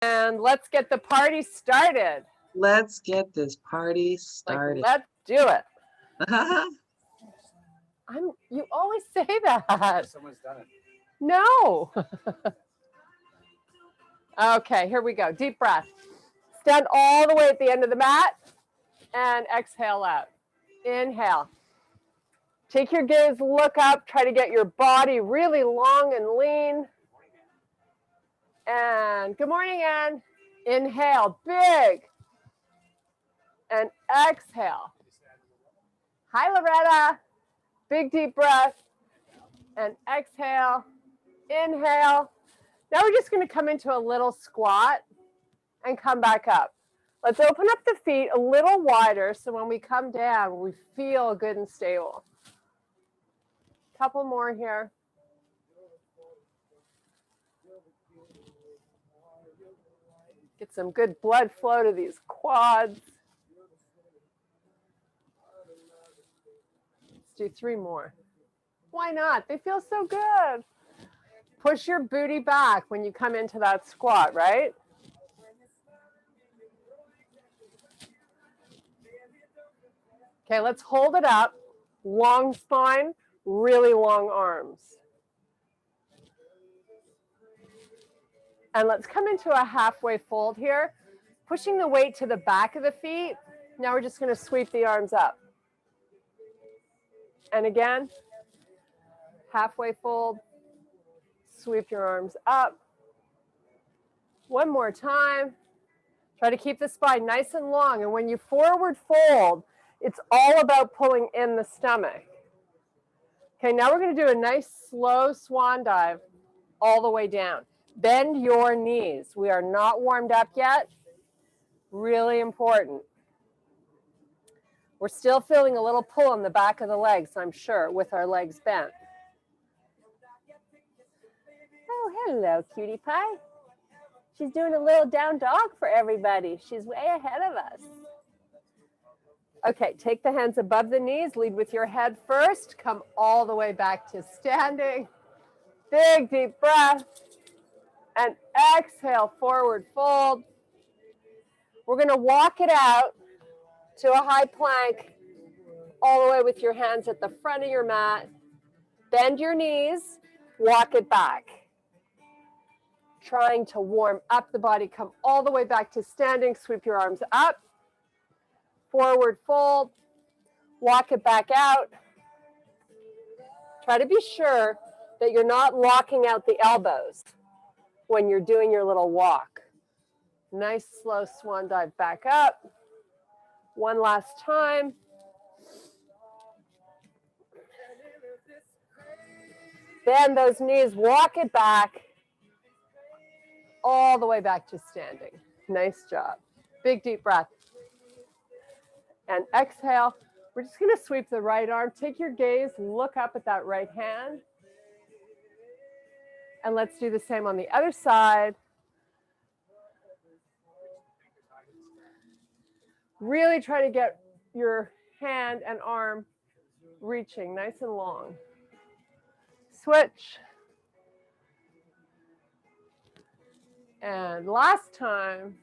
And let's get the party started. Let's get this party started. Let's do it. You always say that. Someone's done it. No. Okay, here we go. Deep breath. Stand all the way at the end of the mat and exhale out. Inhale. Take your gaze, look up, try to get your body really long and lean. And good morning, Anne. Inhale, big. And exhale. Hi, Loretta. Big deep breath. And exhale. Inhale. Now we're just going to come into a little squat and come back up. Let's open up the feet a little wider so when we come down, we feel good and stable. Couple more here. Get some good blood flow to these quads. Let's do 3 more. Why not? They feel so good. Push your booty back when you come into that squat, right? Okay, let's hold it up. Long spine, really long arms. And let's come into a halfway fold here, pushing the weight to the back of the feet. Now we're just going to sweep the arms up. And again, halfway fold, sweep your arms up. One more time. Try to keep the spine nice and long. And when you forward fold, it's all about pulling in the stomach. Okay, now we're going to do a nice slow swan dive all the way down. Bend your knees. We are not warmed up yet. Really important. We're still feeling a little pull in the back of the legs, I'm sure, with our legs bent. Oh, hello, cutie pie. She's doing a little down dog for everybody. She's way ahead of us. Okay, take the hands above the knees. Lead with your head first. Come all the way back to standing. Big, deep breath. And exhale, forward fold. We're going to walk it out to a high plank all the way with your hands at the front of your mat. Bend your knees, walk it back. Trying to warm up the body. Come all the way back to standing. Sweep your arms up. Forward fold. Walk it back out. Try to be sure that you're not locking out the elbows when you're doing your little walk. Nice slow swan dive back up. One last time. Bend those knees, walk it back. All the way back to standing. Nice job. Big deep breath. And exhale. We're just going to sweep the right arm. Take your gaze, look up at that right hand. And let's do the same on the other side. Really try to get your hand and arm reaching nice and long. Switch. And last time,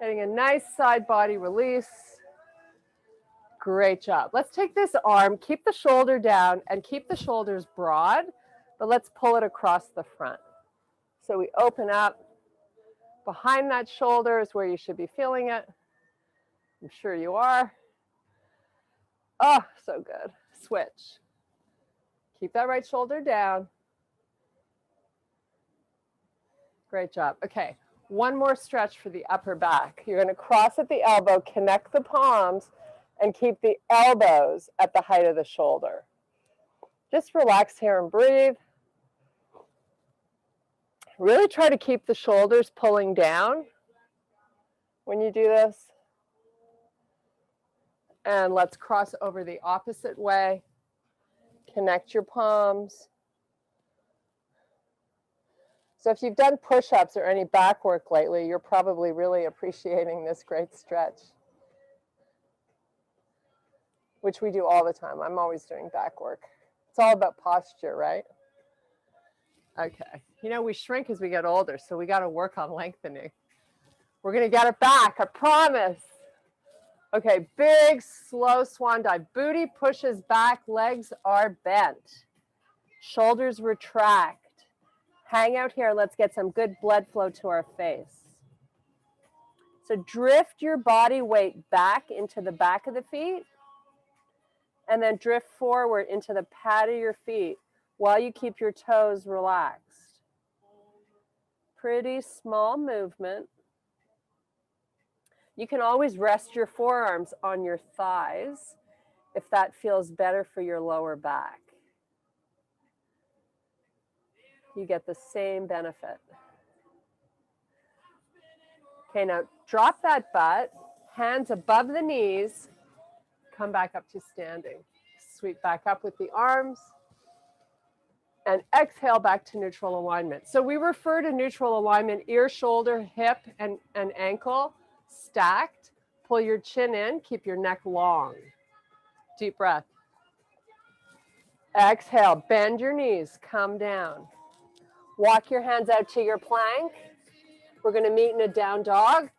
getting a nice side body release. Great job. Let's take this arm, keep the shoulder down and keep the shoulders broad, but let's pull it across the front. So we open up. Behind that shoulder is where you should be feeling it. I'm sure you are. Oh, so good. Switch. Keep that right shoulder down. Great job. Okay, one more stretch for the upper back. You're going to cross at the elbow, connect the palms, and keep the elbows at the height of the shoulder. Just relax here and breathe. Really try to keep the shoulders pulling down when you do this. And let's cross over the opposite way. Connect your palms. So if you've done push-ups or any back work lately, you're probably really appreciating this great stretch, which we do all the time. I'm always doing back work. It's all about posture, right? Okay. You know, we shrink as we get older, so we got to work on lengthening. We're going to get it back, I promise. Okay, big, slow swan dive. Booty pushes back, legs are bent. Shoulders retract. Hang out here. Let's get some good blood flow to our face. So drift your body weight back into the back of the feet and then drift forward into the pad of your feet while you keep your toes relaxed. Pretty small movement. You can always rest your forearms on your thighs if that feels better for your lower back. You get the same benefit. Okay, now drop that butt, hands above the knees, come back up to standing. Sweep back up with the arms, and exhale back to neutral alignment. So we refer to neutral alignment, ear, shoulder, hip, and ankle stacked. Pull your chin in, keep your neck long. Deep breath. Exhale, bend your knees, come down. Walk your hands out to your plank. We're going to meet in a down dog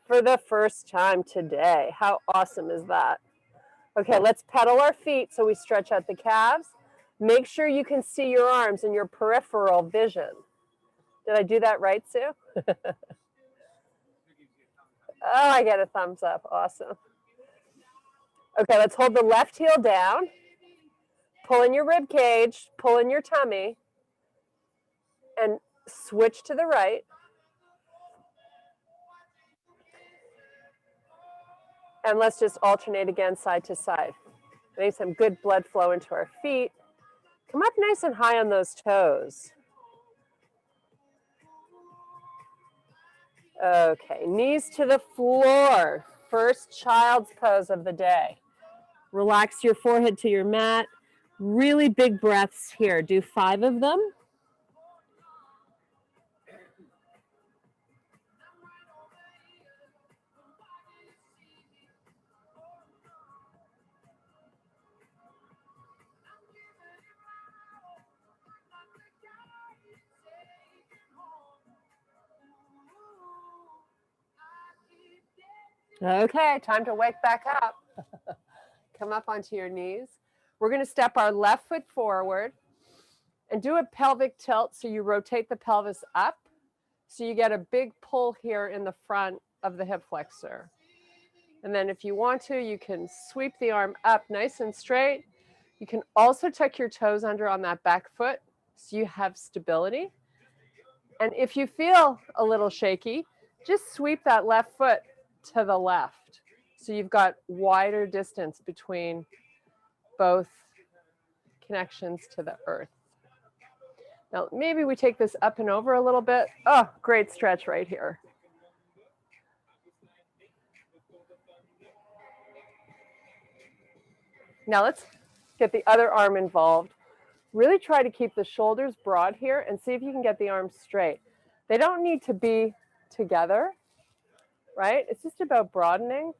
for the first time today. How awesome is that? Okay, let's pedal our feet so we stretch out the calves. Make sure you can see your arms in your peripheral vision. Did I do that right, Sue? Oh, I get a thumbs up. Awesome. Okay, let's hold the left heel down. Pull in your rib cage, pull in your tummy, and switch to the right. And let's just alternate again side to side. Getting some good blood flow into our feet. Come up nice and high on those toes. Okay, knees to the floor. First child's pose of the day. Relax your forehead to your mat. Really big breaths here. Do 5 of them. Okay, time to wake back up. Come up onto your knees. We're going to step our left foot forward and do a pelvic tilt so you rotate the pelvis up. So you get a big pull here in the front of the hip flexor. And then if you want to, you can sweep the arm up nice and straight. You can also tuck your toes under on that back foot so you have stability. And if you feel a little shaky, just sweep that left foot to the left. So you've got wider distance between both connections to the earth. Now, maybe we take this up and over a little bit. Oh, great stretch right here. Now let's get the other arm involved. Really try to keep the shoulders broad here and see if you can get the arms straight. They don't need to be together, right? It's just about broadening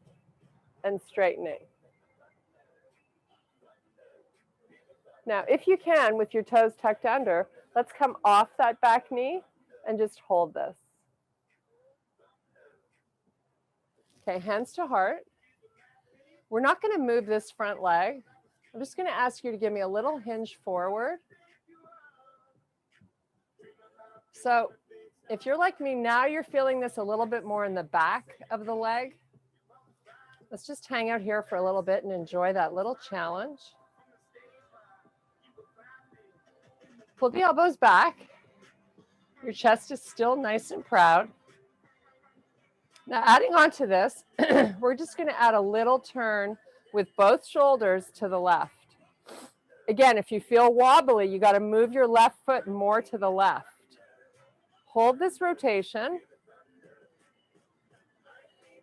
and straightening. Now, if you can, with your toes tucked under, let's come off that back knee and just hold this. Okay, hands to heart. We're not going to move this front leg. I'm just going to ask you to give me a little hinge forward. So if you're like me, now you're feeling this a little bit more in the back of the leg. Let's just hang out here for a little bit and enjoy that little challenge. Pull the elbows back. Your chest is still nice and proud. Now adding on to this, we're just going to add a little turn with both shoulders to the left. Again, if you feel wobbly, you got to move your left foot more to the left. Hold this rotation.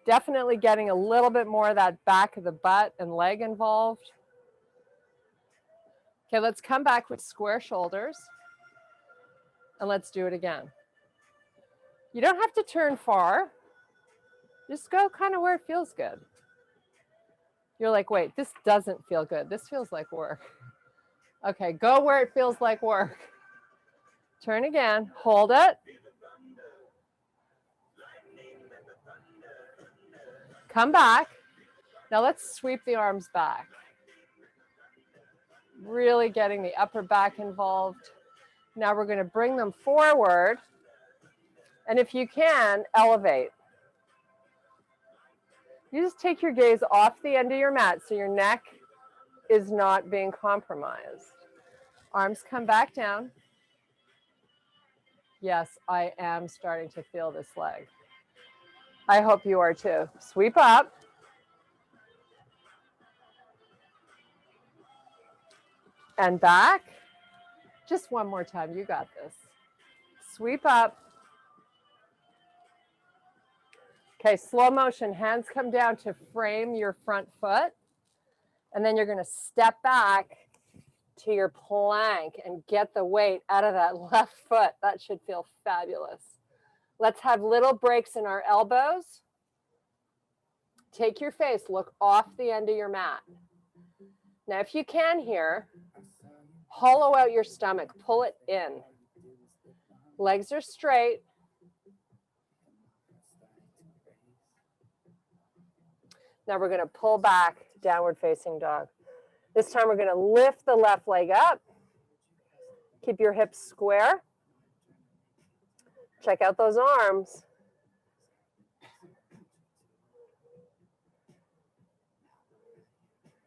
Definitely getting a little bit more of that back of the butt and leg involved. Okay, let's come back with square shoulders. And let's do it again. You don't have to turn far. Just go kind of where it feels good. You're like, wait, this doesn't feel good. This feels like work. Okay, go where it feels like work. Turn again, hold it. Come back. Now let's sweep the arms back. Really getting the upper back involved. Now we're going to bring them forward. And if you can, elevate. You just take your gaze off the end of your mat so your neck is not being compromised. Arms come back down. Yes, I am starting to feel this leg. I hope you are too. Sweep up. And back. Just one more time. You got this. Sweep up. Okay, slow motion. Hands come down to frame your front foot. And then you're going to step back to your plank and get the weight out of that left foot. That should feel fabulous. Let's have little breaks in our elbows. Take your face, look off the end of your mat. Now, if you can here, hollow out your stomach, pull it in. Legs are straight. Now we're going to pull back, downward facing dog. This time we're going to lift the left leg up. Keep your hips square. Check out those arms.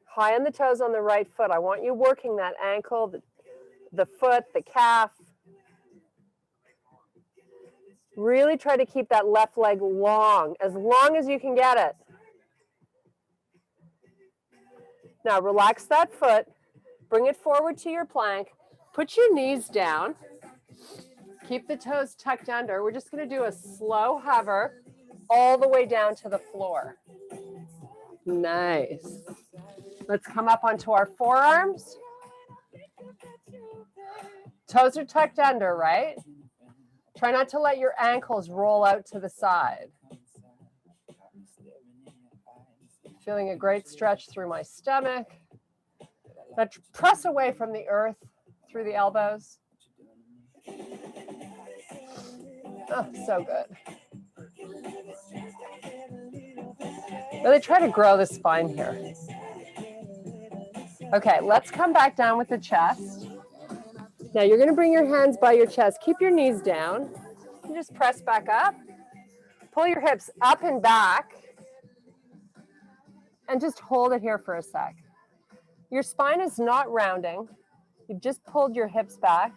High on the toes on the right foot. I want you working that ankle, the foot, the calf. Really try to keep that left leg long as you can get it. Now relax that foot, bring it forward to your plank, put your knees down, keep the toes tucked under. We're just going to do a slow hover all the way down to the floor. Nice. Let's come up onto our forearms. Toes are tucked under, right? Try not to let your ankles roll out to the side. Feeling a great stretch through my stomach. Now press away from the earth through the elbows. Oh, so good. Really try to grow the spine here. Okay, let's come back down with the chest. Now you're going to bring your hands by your chest. Keep your knees down. And just press back up. Pull your hips up and back. And just hold it here for a sec. Your spine is not rounding. You've just pulled your hips back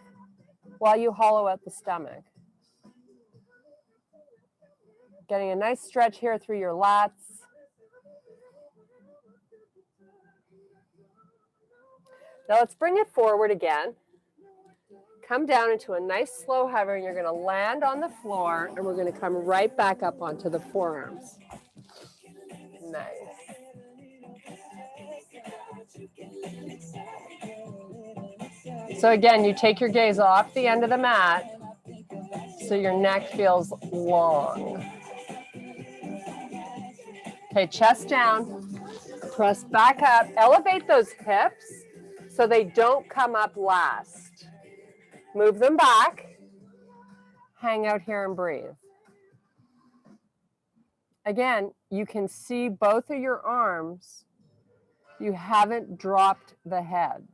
while you hollow out the stomach. Getting a nice stretch here through your lats. Now let's bring it forward again. Come down into a nice slow hover, and you're going to land on the floor, and we're going to come right back up onto the forearms. Nice. So again, you take your gaze off the end of the mat so your neck feels long. Okay, chest down, press back up, elevate those hips so they don't come up last. Move them back, hang out here and breathe. Again, you can see both of your arms. You haven't dropped the head.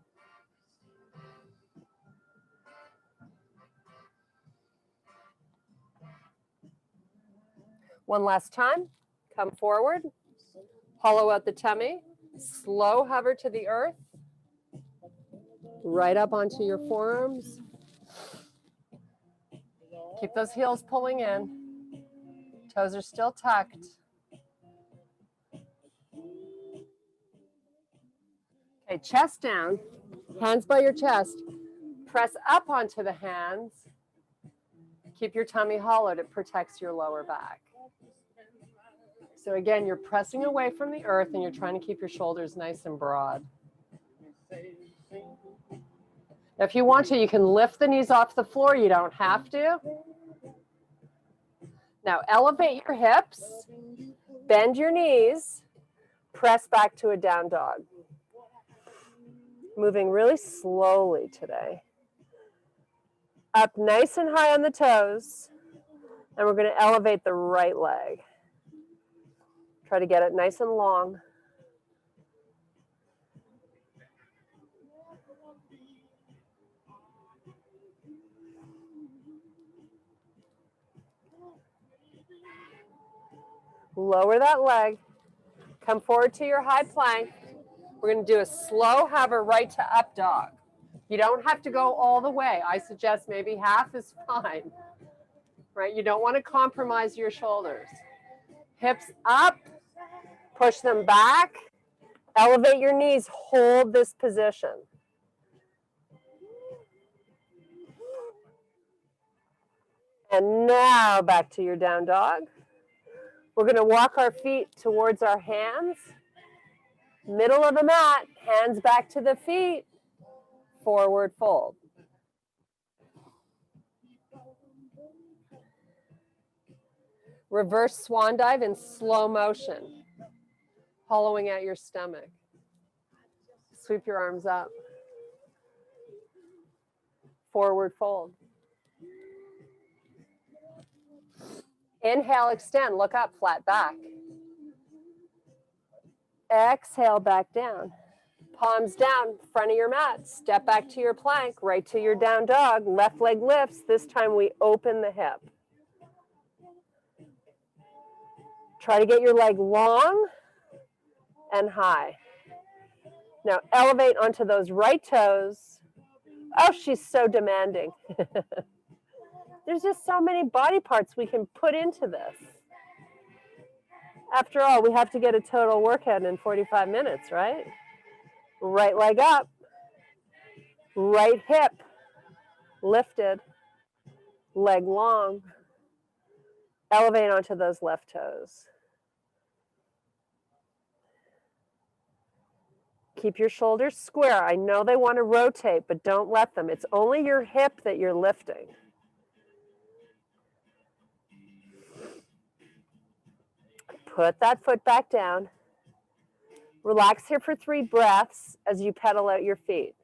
One last time, come forward, hollow out the tummy, slow hover to the earth, right up onto your forearms. Keep those heels pulling in, toes are still tucked. Okay, chest down, hands by your chest, press up onto the hands, keep your tummy hollowed, it protects your lower back. So again, you're pressing away from the earth and you're trying to keep your shoulders nice and broad. Now, if you want to, you can lift the knees off the floor. You don't have to. Now, elevate your hips, bend your knees, press back to a down dog. Moving really slowly today. Up nice and high on the toes. And we're going to elevate the right leg. Try to get it nice and long. Lower that leg. Come forward to your high plank. We're going to do a slow hover right to up dog. You don't have to go all the way. I suggest maybe half is fine. Right? You don't want to compromise your shoulders. Hips up, push them back, elevate your knees, hold this position. And now back to your down dog. We're going to walk our feet towards our hands. Middle of the mat, hands back to the feet, forward fold. Reverse swan dive in slow motion, hollowing out your stomach. Sweep your arms up. Forward fold. Inhale, extend, look up, flat back. Exhale, back down. Palms down, front of your mat. Step back to your plank, right to your down dog. Left leg lifts. This time we open the hip. Try to get your leg long and high. Now elevate onto those right toes. Oh, she's so demanding. There's just so many body parts we can put into this. After all, we have to get a total workout in 45 minutes, right? Right leg up, right hip lifted, leg long. Elevate onto those left toes. Keep your shoulders square. I know they want to rotate, but don't let them. It's only your hip that you're lifting. Put that foot back down. Relax here for 3 breaths as you pedal out your feet.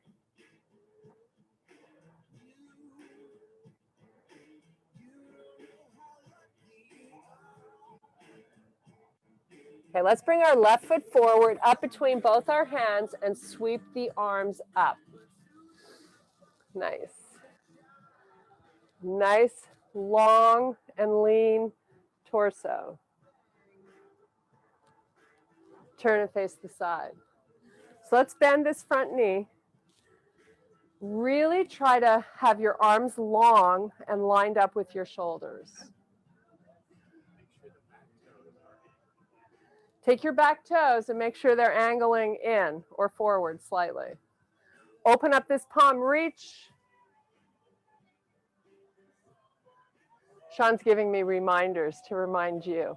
Okay, let's bring our left foot forward, up between both our hands, and sweep the arms up. Nice. Nice, long and lean torso. Turn and face the side. So let's bend this front knee. Really try to have your arms long and lined up with your shoulders. Take your back toes and make sure they're angling in or forward slightly. Open up this palm reach. Sean's giving me reminders to remind you.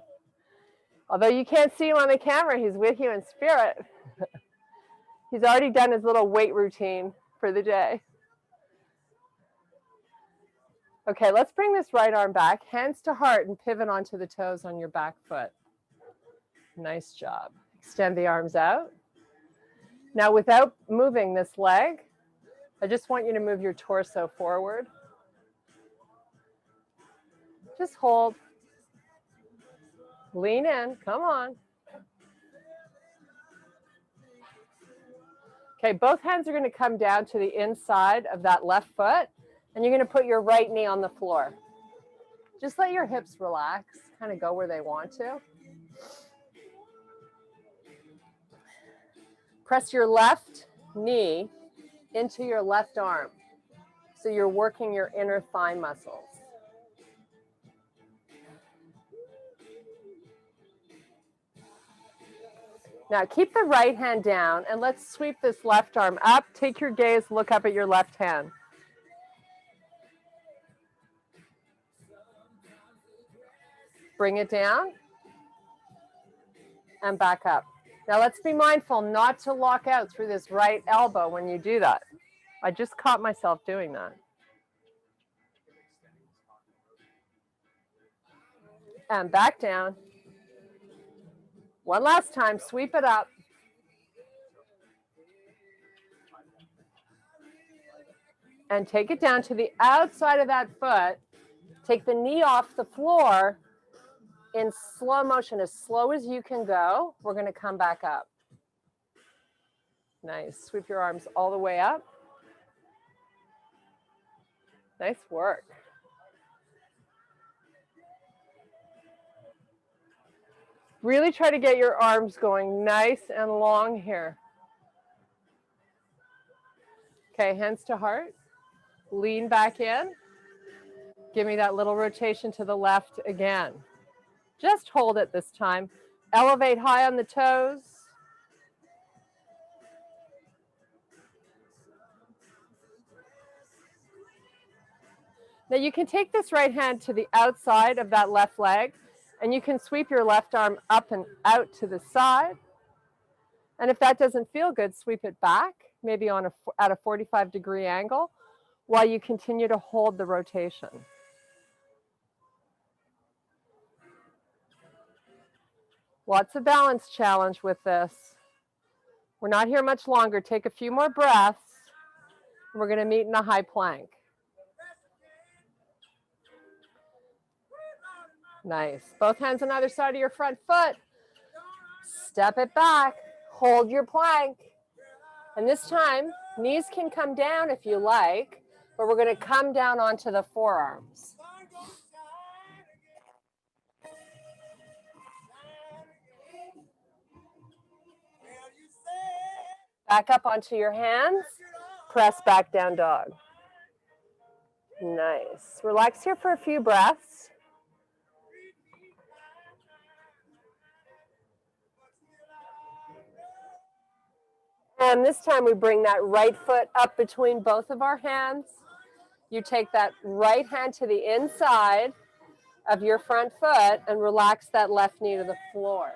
Although you can't see him on the camera, he's with you in spirit. He's already done his little weight routine for the day. Okay, let's bring this right arm back, hands to heart, and pivot onto the toes on your back foot. Nice job. Extend the arms out. Now, without moving this leg, I just want you to move your torso forward. Just hold. Lean in, come on. Okay, both hands are going to come down to the inside of that left foot, and you're going to put your right knee on the floor. Just let your hips relax, kind of go where they want to. Press your left knee into your left arm, so you're working your inner thigh muscles. Now keep the right hand down and let's sweep this left arm up. Take your gaze, look up at your left hand. Bring it down and back up. Now let's be mindful not to lock out through this right elbow when you do that. I just caught myself doing that. And back down. One last time, sweep it up. and take it down to the outside of that foot. Take the knee off the floor in slow motion, as slow as you can go. We're going to come back up. Nice. Sweep your arms all the way up. Nice work. Really try to get your arms going nice and long here. Okay, hands to heart. Lean back in. Give me that little rotation to the left again. Just hold it this time. Elevate high on the toes. Now you can take this right hand to the outside of that left leg, and you can sweep your left arm up and out to the side. And if that doesn't feel good, sweep it back, maybe at a 45-degree angle, while you continue to hold the rotation. Lots of balance challenge with this. We're not here much longer. Take a few more breaths. We're going to meet in a high plank. Nice. Both hands on either side of your front foot. Step it back. Hold your plank. And this time, knees can come down if you like, but we're going to come down onto the forearms. Back up onto your hands. Press back down dog. Nice. Relax here for a few breaths. And this time we bring that right foot up between both of our hands. You take that right hand to the inside of your front foot and relax that left knee to the floor.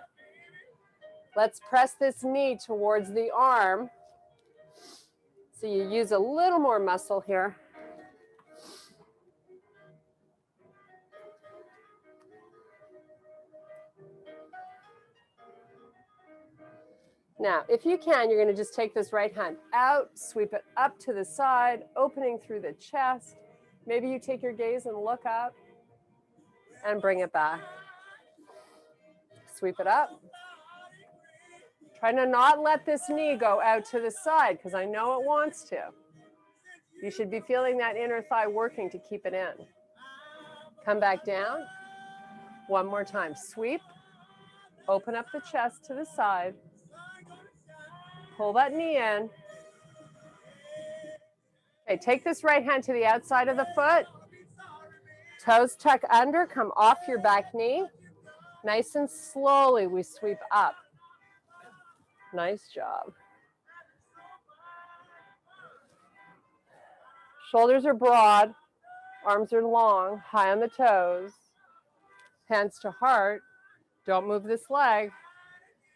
Let's press this knee towards the arm. So you use a little more muscle here. Now, if you can, you're going to just take this right hand out, sweep it up to the side, opening through the chest. Maybe you take your gaze and look up and bring it back. Sweep it up. Try to not let this knee go out to the side because I know it wants to. You should be feeling that inner thigh working to keep it in. Come back down. One more time. Sweep. Open up the chest to the side. Pull that knee in. Okay, take this right hand to the outside of the foot. Toes tuck under, come off your back knee. Nice and slowly we sweep up. Nice job. Shoulders are broad, arms are long, high on the toes. Hands to heart. Don't move this leg.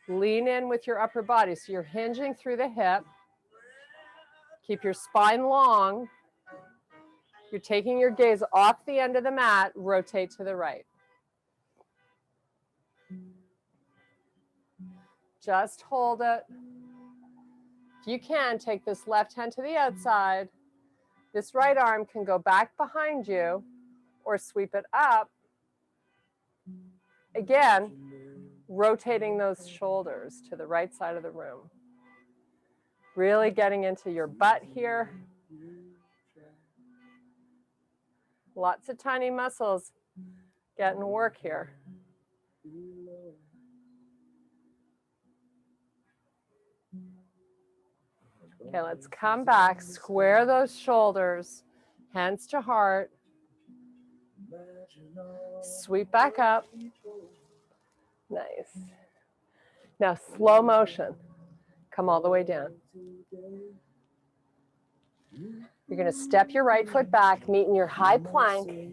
Lean in with your upper body. So you're hinging through the hip. Keep your spine long. You're taking your gaze off the end of the mat. Rotate to the right. Just hold it. If you can, take this left hand to the outside. This right arm can go back behind you or sweep it up. Again, rotating those shoulders to the right side of the room. Really getting into your butt here. Lots of tiny muscles getting work here. Okay, let's come back, square those shoulders, hands to heart. Sweep back up. Nice. Now slow motion. Come all the way down. You're going to step your right foot back, meet in your high plank.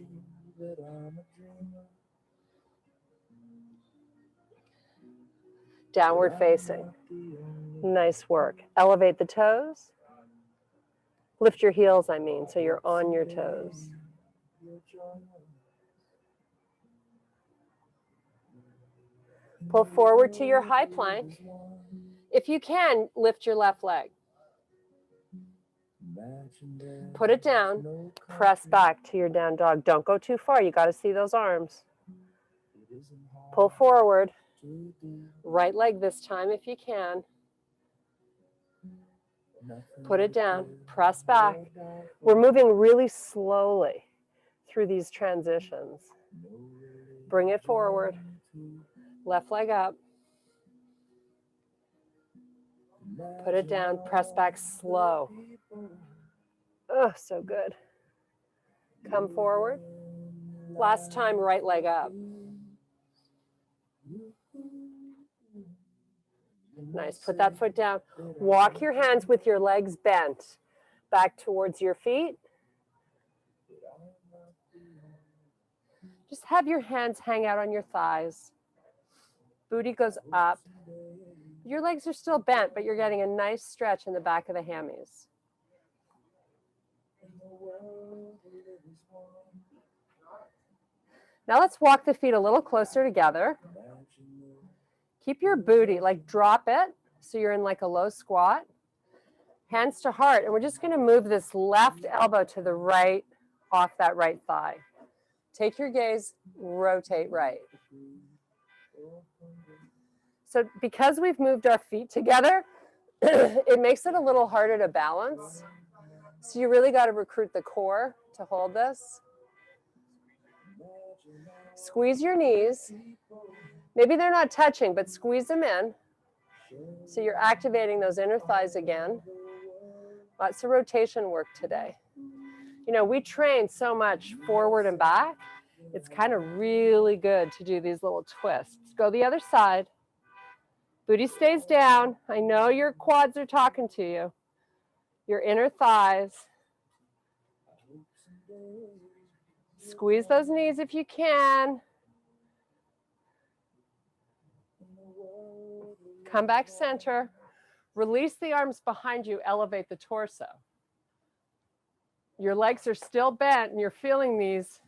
Downward facing. Nice work. Elevate the toes. Lift your heels, I mean, so you're on your toes. Pull forward to your high plank. If you can, lift your left leg. Put it down, press back to your down dog. Don't go too far. You got to see those arms. Pull forward. Right leg this time if you can. Put it down, press back. We're moving really slowly through these transitions. Bring it forward. Left leg up. Put it down, press back slow. Oh, so good. Come forward. Last time, right leg up. Nice, put that foot down. Walk your hands with your legs bent back towards your feet. Just have your hands hang out on your thighs. Booty goes up. Your legs are still bent, but you're getting a nice stretch in the back of the hammies. Now let's walk the feet a little closer together. Keep your booty, like drop it, so you're in like a low squat. Hands to heart, and we're just going to move this left elbow to the right, off that right thigh. Take your gaze, rotate right. So because we've moved our feet together, it makes it a little harder to balance. So you really got to recruit the core to hold this. Squeeze your knees. Maybe they're not touching, but squeeze them in. So you're activating those inner thighs again. Lots of rotation work today. You know, we train so much forward and back. It's kind of really good to do these little twists. Go the other side. Booty stays down. I know your quads are talking to you. Your inner thighs. Squeeze those knees if you can. Come back center. Release the arms behind you. Elevate the torso. Your legs are still bent and you're feeling these.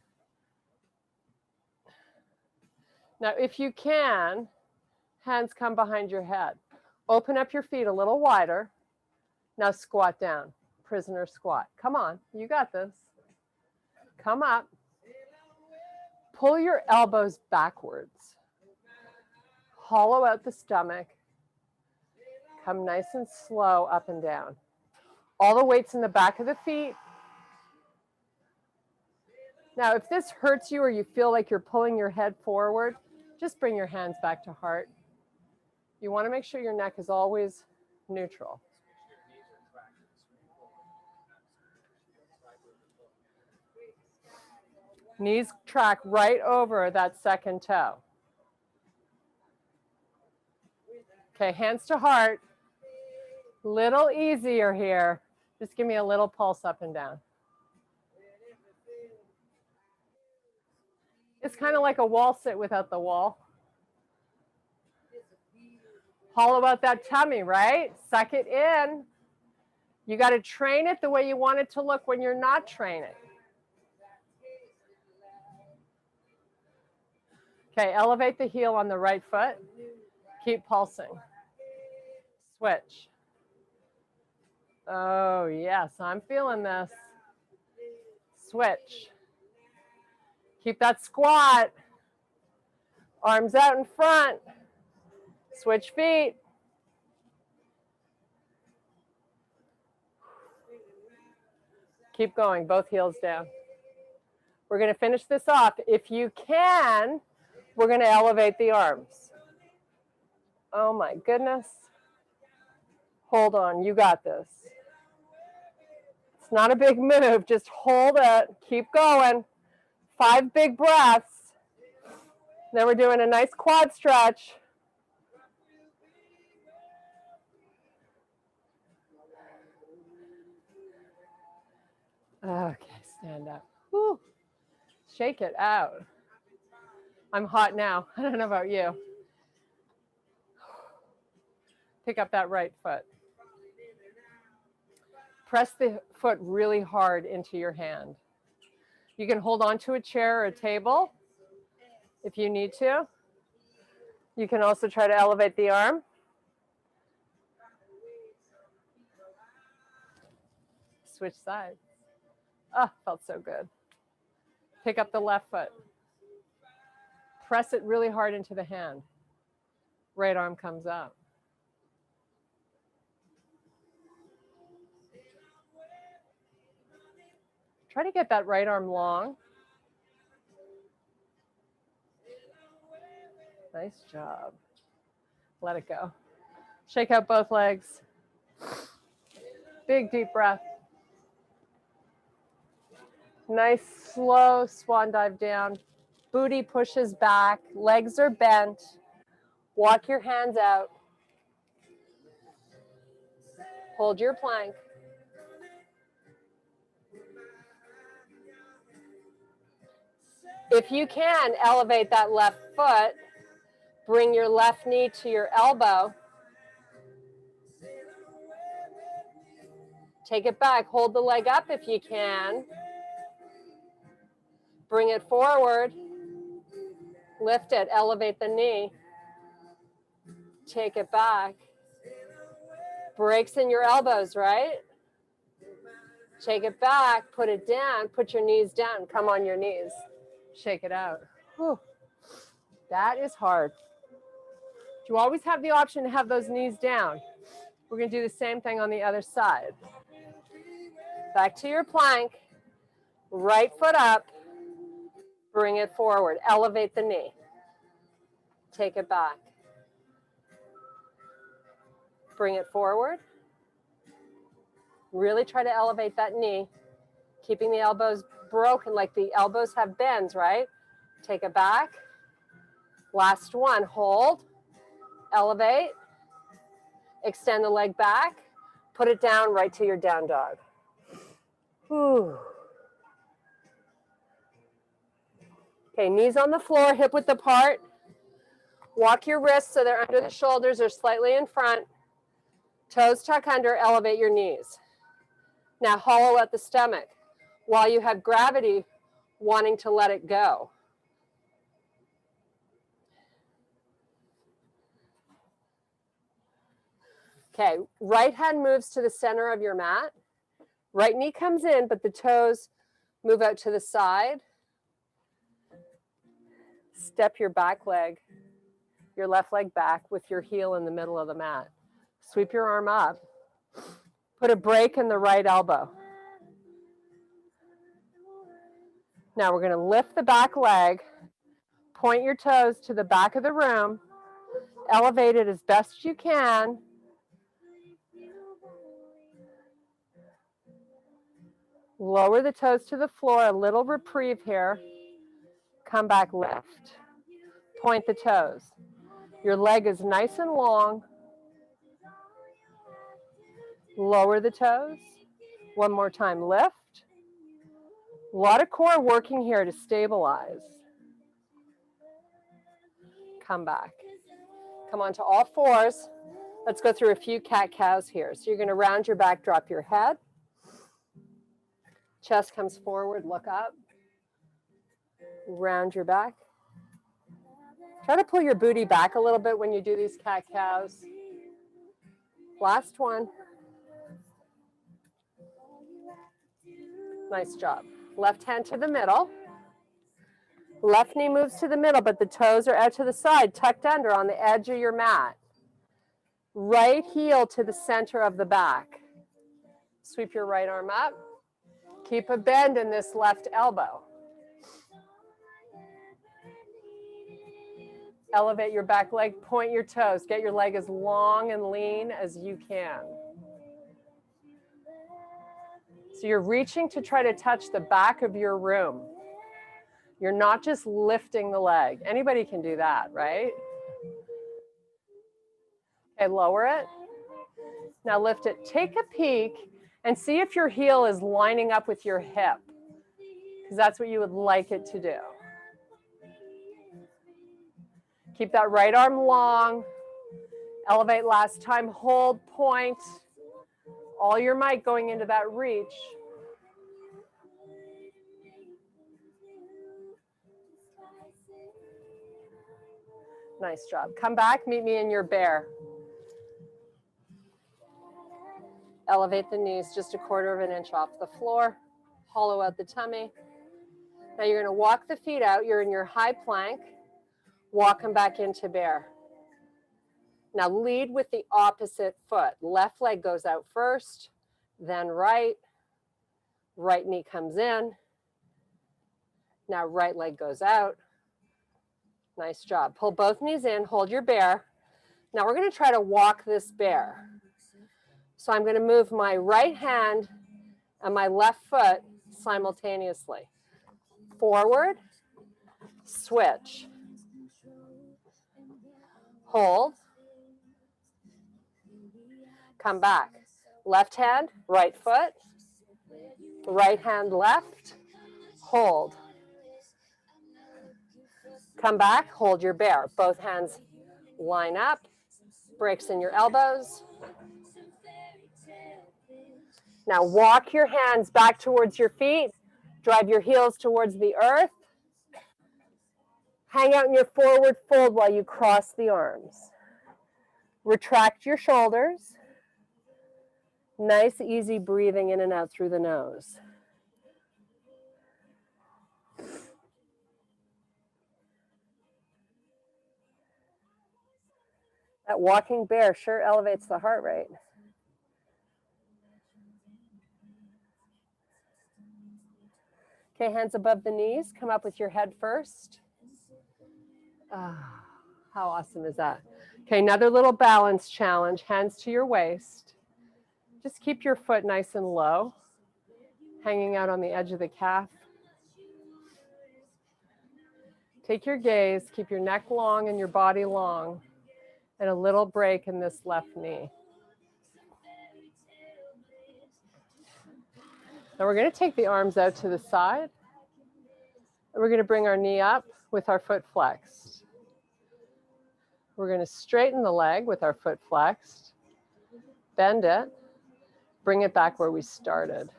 Now, if you can, hands come behind your head. Open up your feet a little wider. Now squat down, prisoner squat. Come on, you got this. Come up. Pull your elbows backwards. Hollow out the stomach. Come nice and slow up and down. All the weight's in the back of the feet. Now, if this hurts you or you feel like you're pulling your head forward, just bring your hands back to heart. You want to make sure your neck is always neutral. Knees track right over that second toe. Okay, hands to heart. Little easier here. Just give me a little pulse up and down. It's kind of like a wall sit without the wall. Hollow out that tummy, right? Suck it in. You got to train it the way you want it to look when you're not training. Okay, elevate the heel on the right foot. Keep pulsing. Switch. Oh, yes, I'm feeling this. Switch. Keep that squat. Arms out in front. Switch feet. Keep going, both heels down. We're going to finish this off. If you can, we're going to elevate the arms. Oh my goodness. Hold on, you got this. It's not a big move, just hold it. Keep going. 5 big breaths. Then we're doing a nice quad stretch. Okay, stand up. Whew. Shake it out. I'm hot now. I don't know about you. Pick up that right foot. Press the foot really hard into your hand. You can hold on to a chair or a table if you need to. You can also try to elevate the arm. Switch sides. Oh, felt so good. Pick up the left foot. Press it really hard into the hand. Right arm comes up. Try to get that right arm long. Nice job. Let it go. Shake out both legs. Big deep breath. Nice slow swan dive down. Booty pushes back. Legs are bent. Walk your hands out. Hold your plank. If you can, elevate that left foot. Bring your left knee to your elbow. Take it back. Hold the leg up if you can. Bring it forward. Lift it. Elevate the knee. Take it back. Breaks in your elbows, right? Take it back. Put it down. Put your knees down. Come on your knees. Shake it out. Whew. That is hard. You always have the option to have those knees down. We're going to do the same thing on the other side. Back to your plank. Right foot up. Bring it forward. Elevate the knee. Take it back. Bring it forward. Really try to elevate that knee. Keeping the elbows broken, like the elbows have bends, right? Take it back. Last one. Hold. Elevate. Extend the leg back. Put it down right to your down dog. Whew. Okay, knees on the floor, hip width apart. Walk your wrists so they're under the shoulders or slightly in front. Toes tuck under, elevate your knees. Now hollow out the stomach while you have gravity wanting to let it go. Okay, right hand moves to the center of your mat. Right knee comes in, but the toes move out to the side. Step your back leg, your left leg back with your heel in the middle of the mat. Sweep your arm up. Put a break in the right elbow. Now we're going to lift the back leg, point your toes to the back of the room, elevate it as best you can. Lower the toes to the floor, a little reprieve here. Come back, lift. Point the toes. Your leg is nice and long. Lower the toes. One more time, lift. A lot of core working here to stabilize. Come back. Come on to all fours. Let's go through a few cat-cows here. So you're going to round your back, drop your head. Chest comes forward, look up. Round your back. Try to pull your booty back a little bit when you do these cat-cows. Last one. Nice job. Left hand to the middle. Left knee moves to the middle, but the toes are out to the side, tucked under on the edge of your mat. Right heel to the center of the back. Sweep your right arm up. Keep a bend in this left elbow. Elevate your back leg, point your toes. Get your leg as long and lean as you can. So you're reaching to try to touch the back of your room. You're not just lifting the leg. Anybody can do that, right? Okay, lower it. Now lift it. Take a peek and see if your heel is lining up with your hip, because that's what you would like it to do. Keep that right arm long. Elevate last time. Hold, point. All your might going into that reach. Nice job. Come back, meet me in your bear. Elevate the knees just 1/4 of an inch off the floor. Hollow out the tummy. Now you're going to walk the feet out. You're in your high plank. Walk them back into bear. Now lead with the opposite foot. Left leg goes out first, then right. Right knee comes in. Now right leg goes out. Nice job. Pull both knees in, hold your bear. Now we're going to try to walk this bear. So I'm going to move my right hand and my left foot simultaneously. Forward, switch. Hold. Come back. Left hand, right foot. Right hand, left. Hold. Come back, hold your bear. Both hands line up. Breaks in your elbows. Now walk your hands back towards your feet. Drive your heels towards the earth. Hang out in your forward fold while you cross the arms. Retract your shoulders. Nice, easy breathing in and out through the nose. That walking bear sure elevates the heart rate. Okay, hands above the knees. Come up with your head first. How awesome is that? Okay, another little balance challenge. Hands to your waist. Just keep your foot nice and low, hanging out on the edge of the calf. Take your gaze, keep your neck long and your body long, and a little break in this left knee. Now we're going to take the arms out to the side. And we're going to bring our knee up with our foot flexed. We're going to straighten the leg with our foot flexed. Bend it. Bring it back where we started.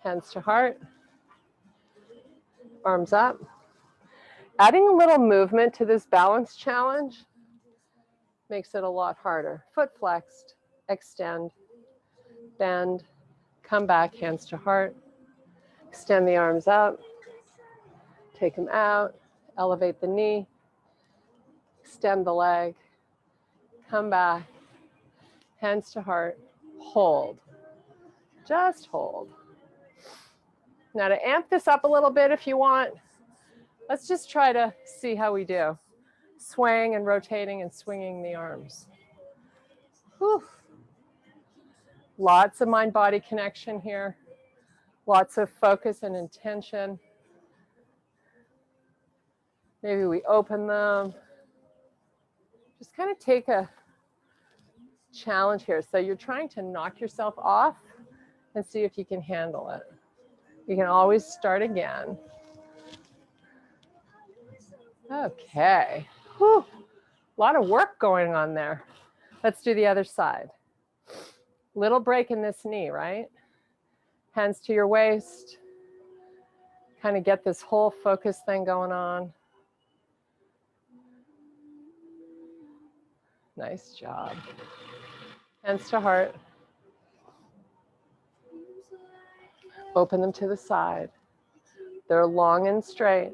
Hands to heart. Arms up. Adding a little movement to this balance challenge makes it a lot harder. Foot flexed. Extend. Bend. Come back, hands to heart. Extend the arms up. Take them out. Elevate the knee. Extend the leg. Come back. Hands to heart. Hold. Just hold. Now to amp this up a little bit if you want, let's just try to see how we do. Swaying and rotating and swinging the arms. Whew. Lots of mind-body connection here. Lots of focus and intention. Maybe we open them. Just kind of take a challenge here. So you're trying to knock yourself off and see if you can handle it. You can always start again. Okay. Whew. A lot of work going on there. Let's do the other side. Little break in this knee, right? Hands to your waist. Kind of get this whole focus thing going on. Nice job. Hands to heart. Open them to the side. They're long and straight.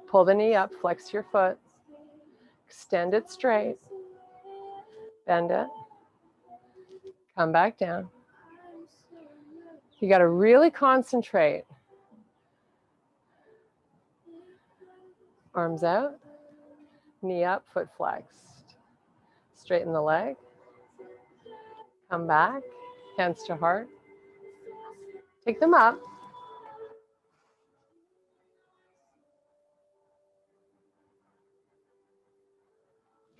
Pull the knee up, flex your foot. Extend it straight. Bend it. Come back down. You got to really concentrate. Arms out. Knee up, foot flexed. Straighten the leg. Come back. Hands to heart. Take them up.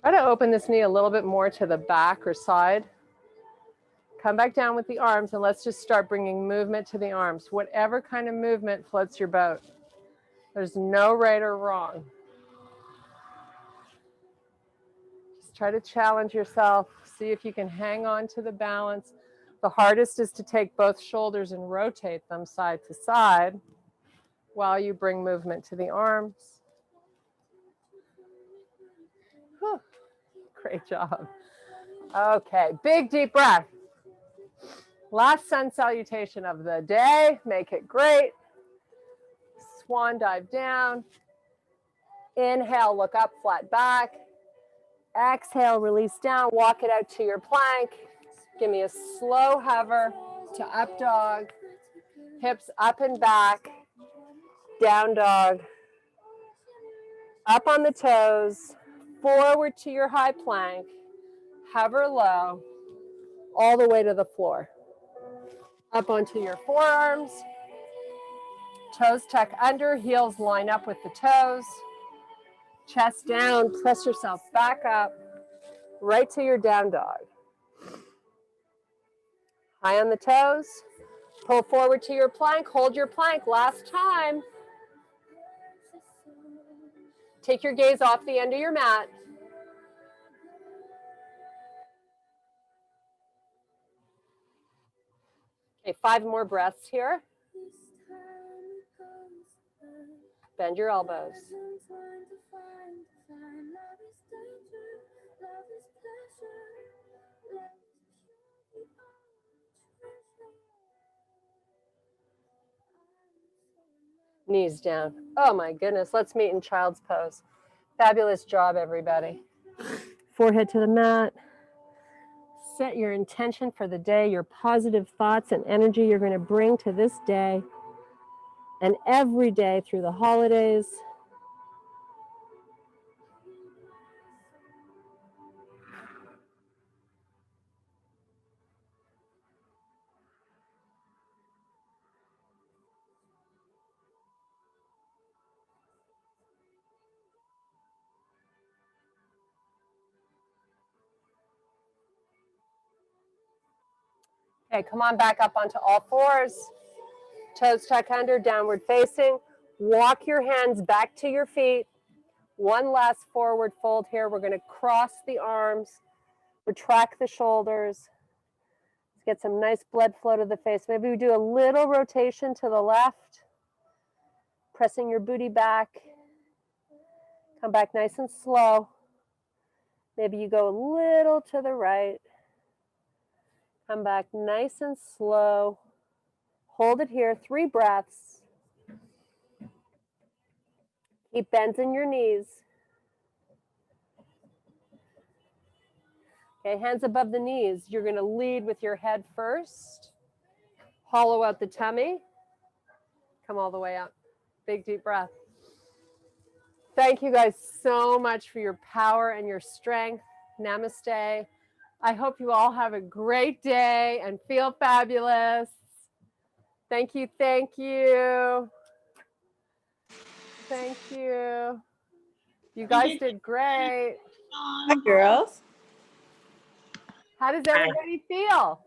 Try to open this knee a little bit more to the back or side. Come back down with the arms and let's just start bringing movement to the arms. Whatever kind of movement floats your boat. There's no right or wrong. Just try to challenge yourself. See if you can hang on to the balance. The hardest is to take both shoulders and rotate them side to side while you bring movement to the arms. Whew. Great job. Okay, big deep breath. Last sun salutation of the day. Make it great. Swan dive down. Inhale, look up, flat back. Exhale, release down, walk it out to your plank. Give me a slow hover to up dog. Hips up and back. Down dog. Up on the toes. Forward to your high plank. Hover low. All the way to the floor. Up onto your forearms. Toes tuck under, heels line up with the toes. Chest down, press yourself back up, right to your down dog. High on the toes, pull forward to your plank, hold your plank, last time. Take your gaze off the end of your mat. Okay, 5 more breaths here. Bend your elbows. Knees down. Oh my goodness, let's meet in child's pose. Fabulous job, everybody. Forehead to the mat. Set your intention for the day, your positive thoughts and energy you're going to bring to this day and every day through the holidays. Okay, come on back up onto all fours. Toes tuck under, downward facing. Walk your hands back to your feet. One last forward fold here. We're going to cross the arms, retract the shoulders. Let's get some nice blood flow to the face. Maybe we do a little rotation to the left, pressing your booty back. Come back nice and slow. Maybe you go a little to the right. Come back nice and slow. Hold it here, 3 breaths. Keep bending your knees. Okay, hands above the knees. You're going to lead with your head first. Hollow out the tummy. Come all the way up. Big deep breath. Thank you guys so much for your power and your strength. Namaste. I hope you all have a great day and feel fabulous. Thank you, thank you. Thank you. You guys did great. Hi, girls. How does everybody feel?